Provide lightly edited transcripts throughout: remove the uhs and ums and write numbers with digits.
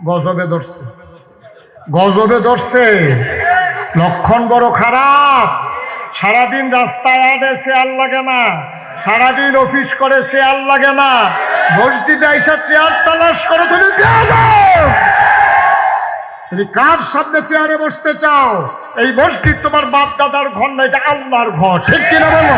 গজবে ধরছে, গজবে ধরছে। লক্ষণ বড় খারাপ। সারাদিন রাস্তায় আডে চেয়ার লাগে না, সারাদিন অফিস করে চেয়ার লাগে না, মসজিদে আইসা চেয়ার তালাশ করে। তুমি কার সামনে চেয়ারে বসতে চাও? এই মসজিদ তোমার বাপ দাদার ঘর না, এটা আল্লাহর ঘর, ঠিক কিনা বলো?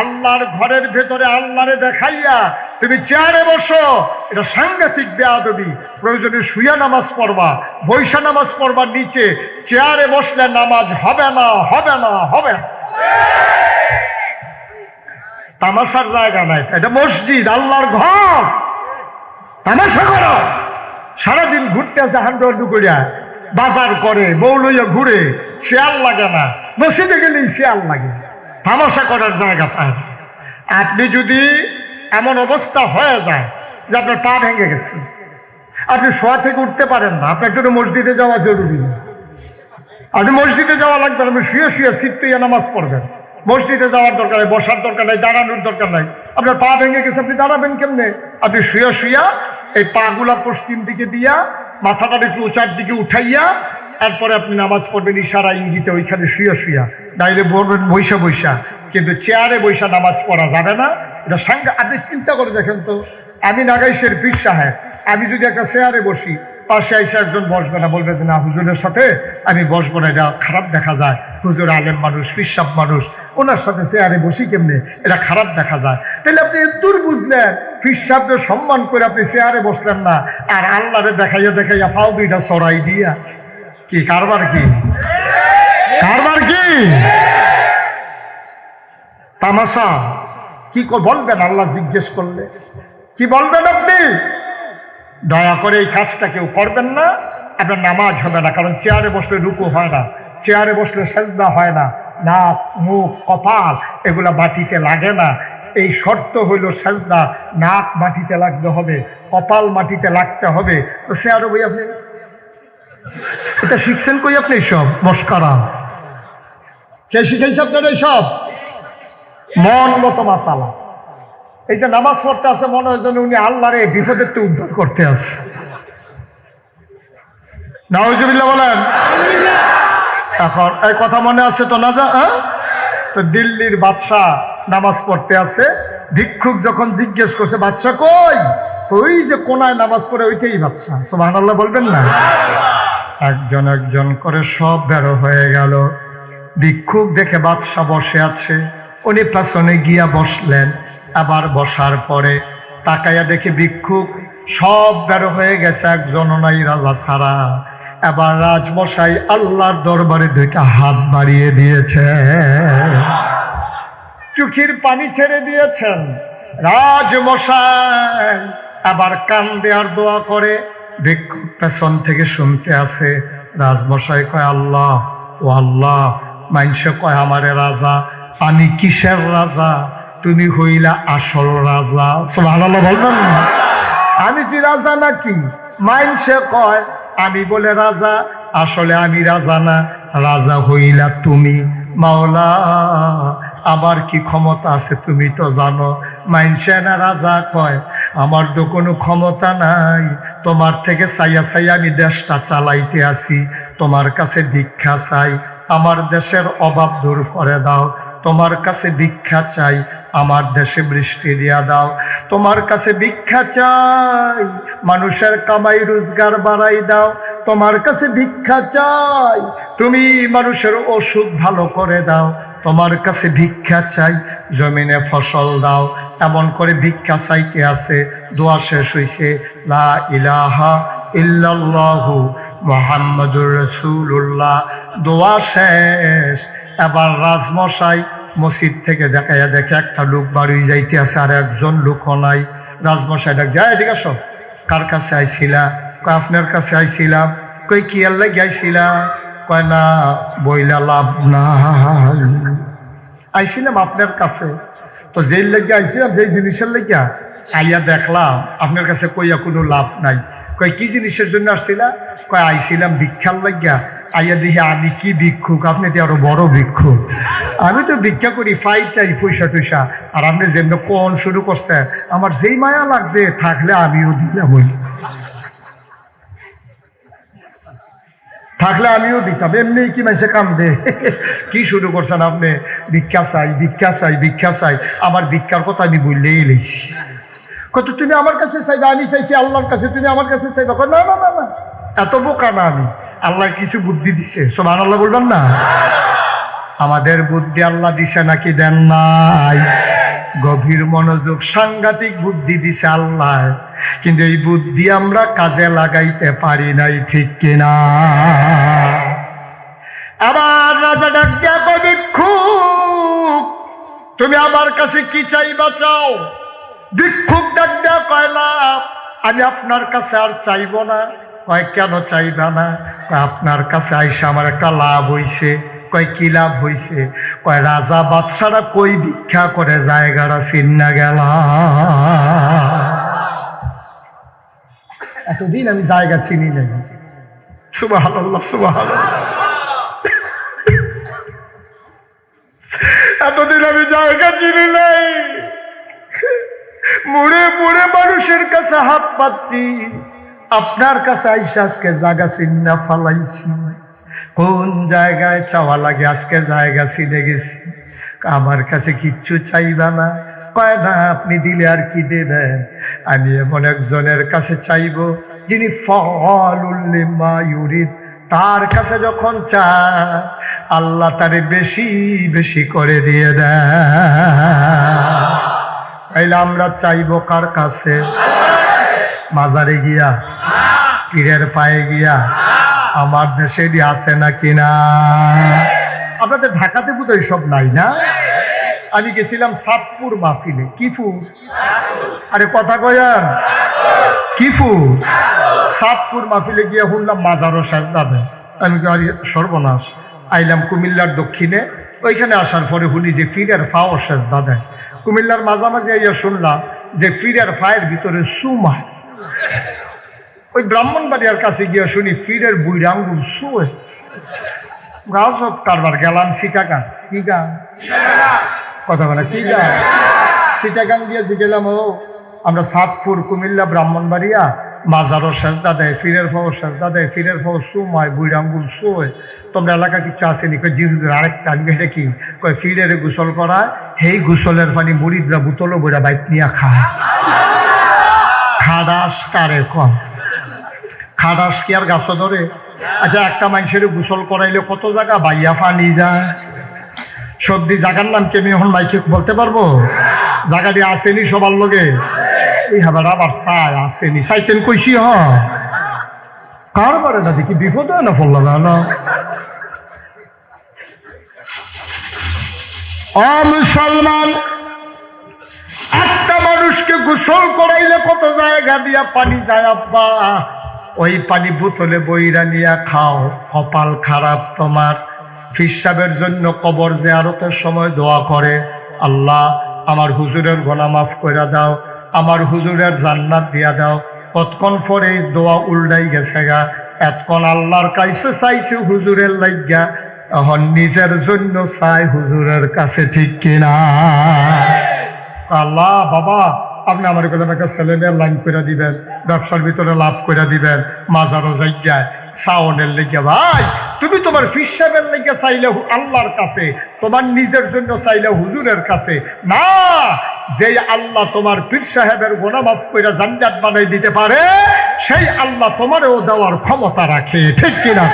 আল্লাহর ঘরের ভেতরে আল্লাহরে দেখাইয়া তুমি চেয়ারে বসো, এটা সাংঘাতিক বেয়াদবি। প্রয়োজনে শুয়ে নামাজ পড়বা, বৈশা নামাজ পড়বার নিচে, চেয়ারে বসলে নামাজ হবে না, হবে না, হবে না। তামাশার জায়গা নাই, এটা মসজিদ, আল্লাহর ঘর। তামাশা করো। সারাদিন ঘুরতে আসে হান্ডু হান্ডু করিয়া, বাজার করে, বউ লইয়া ঘুরে, চেয়ার লাগে না। মসজিদে গেলেই চেয়ার লাগে, তামাশা করার জায়গা পায়। আপনি যদি এমন অবস্থা হয়ে যায় যে আপনার পা ভেঙে গেছে, আপনি শোয়া থেকে উঠতে পারেন না, আপনার জন্য মসজিদে যাওয়া জরুরি। আপনি মসজিদে যাওয়া লাগবে না, আপনি শুয়ে শুয়ে সিটতে নামাজ পড়বেন। মসজিদে যাওয়ার দরকার নেই, বসার দরকার নাই, দাঁড়ানোর দরকার নাই। আপনার পা ভেঙে গেছে, আপনি দাঁড়াবেন কেমনে? আপনি শুয়ে শুয়া এই পাগুলা পশ্চিম দিকে দিয়া, মাথাটা একটু উঁচার দিকে উঠাইয়া, তারপরে আপনি নামাজ পড়বেন ইশারা ইঙ্গিতে, ওইখানে শুয়ে শুয়া। নাইলে বলবেন বৈশা বৈশা, কিন্তু চেয়ারে বৈশা নামাজ পড়া যাবে না। এটা সাংঘা। আপনি চিন্তা করে দেখেন তো, আমি নাগাইশের পীর সাহেব, আমি যদি একটা চেয়ারে বসি, পাশে এসে একজন বসবে না, বলবে যে না, হুজুরের সাথে আমি বসবো না, এটা খারাপ দেখা যায়। হুজুর আলেম মানুষ, পিসাব মানুষ, ওনার সাথে চেয়ারে বসি কেমনে, এটা খারাপ দেখা যায়। তাহলে আপনি এতদূর বুঝলেন, পিসাবকে সম্মান করে আপনি চেয়ারে বসলেন না, আর আল্লাহরে দেখাইয়া দেখাইয়া পাও দুইটা চড়াই দিয়া। কি কারবার? কি কারবার? কি তামাশা? কি বলবেন আল্লাহ জিজ্ঞেস করলে? কি বলবেন আপনি? দয়া করে এই কাজটা কেউ করবেন না, আপনার নামাজ হবে না। কারণ চেয়ারে বসলে রুকু হয় না, চেয়ারে বসলে সেজদা হয় না, নাক, মুখ, কপাল এগুলা মাটিতে লাগে না। এই শর্ত হইল সেজদা, নাক মাটিতে লাগতে হবে, কপাল মাটিতে লাগতে হবে। তো চেয়ারে বই আপনি এটা শিখছেন কই? আপনি সব মস্কারা কে শিখাইছে আপনার? এই সব মন মতো মাসালা। এই যে নামাজ পড়তে আছে, মনে হয় যেন উনি আল্লাহরে বিপদের তো উদ্ধার করতে আছে। নাউজুবিল্লাহ বলেন। এখন এই কথা মনে আছে তো? না যা তো দিল্লির বাদশাহ নামাজ পড়তে আছে, ভিক্ষুক যখন জিজ্ঞেস করছে বাদশাহ কই, ওই যে কোনায় নামাজ পড়ে, ওইটাই বাদশাহ। সুবহানাল্লাহ বলবেন না? একজন একজন করে সব বেরো হয়ে গেল। ভিক্ষুক দেখে বাদশাহ বসে আছে, উনি পেছনে গিয়া বসলেন। আবার বসার পরে তাকাইয়া দেখে ভিক্ষুক সব বেরো হয়ে গেছে, একজনও নাই রাজা ছাড়া। এবার রাজমশাই আল্লাহর দরবারে দুইটা হাত বাড়িয়ে দিয়েছে, চোখের পানি ছেড়ে দিয়েছেন। রাজমশাই আবার কান্দে আর দোয়া করে। ভিক্ষুক পেছন থেকে শুনতে আছে। রাজমশাই কয় আল্লাহ, ও আল্লাহ, মানুষে কয় আমারে রাজা, আমি কিসের রাজা? তুমি হইলা আসল রাজা। সুবহানাল্লাহ বলবেন না? আমি কি রাজা নাকি? মানুষে কয় আমি বলে রাজা, আসলে আমি রাজা না, রাজা হইলা তুমি। মাওলা, আমার কি ক্ষমতা আছে তুমি তো জানো। মানুষে না রাজা কয়, আমার তো কোনো ক্ষমতা নাই, তোমার থেকে চাইয়া চাইয়া আমি দেশটা চালাইতে আছি। তোমার কাছে ভিক্ষা চাই, আমার দেশের অভাব দূর করে দাও। তোমার কাছে ভিক্ষা চাই, আমার দেশে বৃষ্টি দিয়া দাও। তোমার কাছে ভিক্ষা চাই, মানুষের কামাই রোজগার বাড়াই দাও। তোমার কাছে ভিক্ষা চাই, তুমি মানুষের অসুখ ভালো করে দাও। তোমার কাছে ভিক্ষা চাই, জমিনে ফসল দাও। এমন করে ভিক্ষা চাইতে আছে। দোয়া শেষ হইছে, লা ইলাহা ইল্লাল্লাহু মুহাম্মাদুর রাসূলুল্লাহ। দোয়া শেষ। এবার রাজমশাই মসজিদ থেকে দেখাইয়া দেখে একটা লোক বাড়ি যাইতে আছে, আর একজন লোকও নাই। রাজমশাই ডাক যায়, এদিকে আসো। কার কাছে আইছিলা? কয় আপনার কাছে আইছিলাম। কই কি আল্লাহ আইছিলা? কয় না, বইলা লাভ নাই, আইছিলাম আপনার কাছে। তো যেই লেগে আইছিলাম, যেই জিনিসের লেগে আইয়া দেখলাম আপনার কাছে কইয়া কোনো লাভ নাই। কয় কি জিনিসের জন্য আসছিলা? কয় আইছিলাম ভিক্ষার লাগিয়া। আইয়া দেখি আমি কি ভিক্ষুক, আপনি তো আরো বড় ভিক্ষুক। আমি তো ভিক্ষা করি, ফাইটাই পয়সা টয়সা, আর আপনি যেমন কোন শুরু করছে, আমার যেই মায়া লাগছে থাকলে আমিও দিলাম। ওই থাকলে আমিও দিতাম। এমনি কি মানুষে কান্দে? কি শুরু করছেন আপনি? ভিক্ষা চাই, ভিক্ষা চাই, ভিক্ষা চাই। আমার ভিক্ষার কথা আমি বললেই এলেছি। কত তুমি আমার কাছে চাইবে? আমি চাইছি আল্লাহর কাছে, তুমি আমার কাছে চাইবে? না না না না, এত বোকা না আমি। আল্লাহ কিছু বুদ্ধি দিচ্ছে, সুবহানাল্লাহ বলবেন না? আমাদের বুদ্ধি আল্লাহ দিছে নাকি দেন নাই? গভীর মনোযোগ, সাংঘাতিক বুদ্ধি দিছে আল্লাহ, কিন্তু এই বুদ্ধি আমরা কাজে লাগাইতে পারি নাই, ঠিক কিনা? আবার রাজা ডাক দিয়া কয়, ভিক্ষুক তুমি আমার কাছে কি চাইবা চাও? ভিক্ষুক ডাক দিয়া কয়, না আমি আপনার কাছে আর চাইব না। কয় কেন চাইবা না? কয় আপনার কাছে আইসা আমার একটা লাভ হইছে। কয় কি লাভ হইছে? কয় রাজা বাদশারা কই ভিক্ষা করে জায়গাটা চিন্না গেল। এতদিন আমি জায়গা চিনি নাই। সুবহানাল্লাহ, সুবহানাল্লাহ। এতদিন আমি জায়গা চিনি নাই। মুড়ে মুড়ে মানুষের কাছে হাত পাচ্ছি, আপনার কাছে আইসা আজকে জায়গা চিন্না ফালাইছি। কোন জায়গায় চাওয়া লাগে আজকে জায়গা চিনে গেছি। আমার কাছে কিচ্ছু চাইবা না? কয় না, আপনি দিলে আর কি দেবেন? আমি এমন একজনের কাছে চাইব যিনি ফাআলুল লিমা ইউরিদ, তার কাছে যখন চায় আল্লাহ তারে বেশি বেশি করে দিয়ে দেয়। তাইলে আমরা চাইবো কার কাছে? মাজারে গিয়া, পীরের পায়ে গিয়া? আমার দেশে আছে নাকি না? আপনাদের ঢাকাতে বোধহয় সব নাই না? আমি গেছিলাম সাতপুর মাহফিলে। কিফুর? আরে কথা কয়ান, কিফুর? সাতপুর মাহফিলে গিয়ে শুনলাম মাজারও সাজদা দেয়। আমি সর্বনাশ। আইলাম কুমিল্লার দক্ষিণে, ওইখানে আসার পরে শুনি যে পীরের ফাও সাজদা দেয়। কুমিল্লার মাঝামাঝি আইয়া শুনলাম যে পীরের ফায়ের ভিতরে সুমা। ওই ব্রাহ্মণবাড়িয়ার কাছে গিয়ে শুনি পীরের বুড়ি আঙ্গুল শুয়ে। গাছব কারবার গেলাম চিটাগাং। কি গান? কথা বলে কি গান? চিটাগাং দিয়ে গেলাম। ও আমরা সাতপুর, কুমিল্লা, ব্রাহ্মণবাড়িয়া মাজারও সেজদা দেয়, পীরের ফাও সেজদা দেয়, পীরের ফাও সুমায়, বুড়ি আঙ্গুল শুয়ে। তোমরা এলাকা কিছু আসেনি? কয় জিরুদের আরেকটা। আমি এটা কি? কয় পীরের গোসল করায়, সেই গোসলের পানি মুড়িদরা বোতলও বইরা বাইক নিয়ে খায়। খাদাস কারে কম? খাদাস কি আর গাছ ধরে? আচ্ছা, একটা মানুষের গোসল করাইলে কত জায়গা বাইয়া পানি যায়। সর্দি জায়গার নাম কি আমি এখন মাইকে বলতে পারবো? জায়গাটি আসেনি সবার লগে? এই হাবার আবার চাই আসেনি, চাইতেন কইছি। কার বারে না দেখি বিপদ হয় না ফল না। মুসলমান, একটা মানুষকে গোসল করাইলে কত জায়গা দিয়া পানি যায় আব্বা। ওই পানি বোতলে বইরা নিয়া খাও। কপাল খারাপ তোমার। ফিসাবের জন্য কবর জিয়ারতের সময় দোয়া করে, আল্লাহ আমার হুজুরের গুনাহ মাফ করে দাও, আমার হুজুরের জান্নাত দিয়া দাও। কতক্ষণ পরে দোয়া উল্টাই গেছে গা। এতক্ষণ আল্লাহর কাছে চাইছে হুজুরের লাগিয়া, এখন নিজের জন্য চাই হুজুরের কাছে, ঠিক কিনা? আল্লাহ বাবা, আপনি আমার কোথাও একটা ছেলে মেয়ের লাইন করে দিবেন, ব্যবসার ভিতরে লাভ করে দিবেন, মাজারও জায়গায় সাওনের লেগে। ভাই, তুমি তোমার ফিসাবের লেগে চাইলে আল্লাহর কাছে, তোমার নিজের জন্য চাইলে হুজুরের কাছে না। যেই আল্লাহ তোমার পীর সাহেবের গুনাহ মাফ করে জান্নাত বানাই দিতে পারে, সেই আল্লাহ তোমারও দেওয়ার ক্ষমতা রাখে, ঠিক কিনা?